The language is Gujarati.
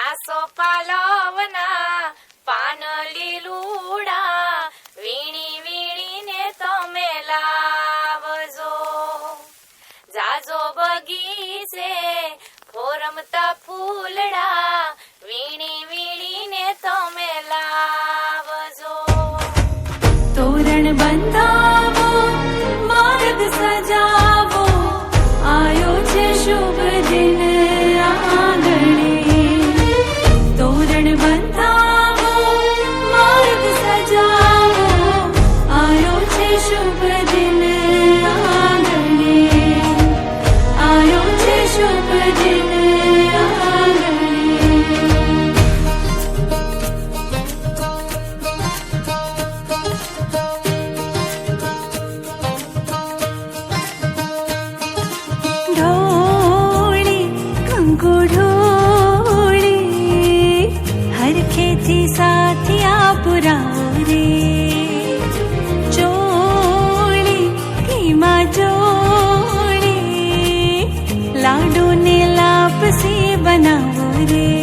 આસો પાલવના પાન લીલુડા વીણી વીણીને તમે લાવજો. જાજો બગીચે ફોરમતા ફૂલડા વીણી વીણીને તમે લાવજો. તોરણ બંધાવો, માર્ગ સજાવો, આયો છે શુભ દિન આંગણે. તોરણ બંધાવો, માર્ગ સજાવો, આયો છે શુભ દિન આંગણે. આયો છે શુભ દિન આંગણે. ढोली कंकु ढोली हर खेती साथिया पुरारे. चोली घीमा जोड़ी लाडू ने लापसी बनाવો रे.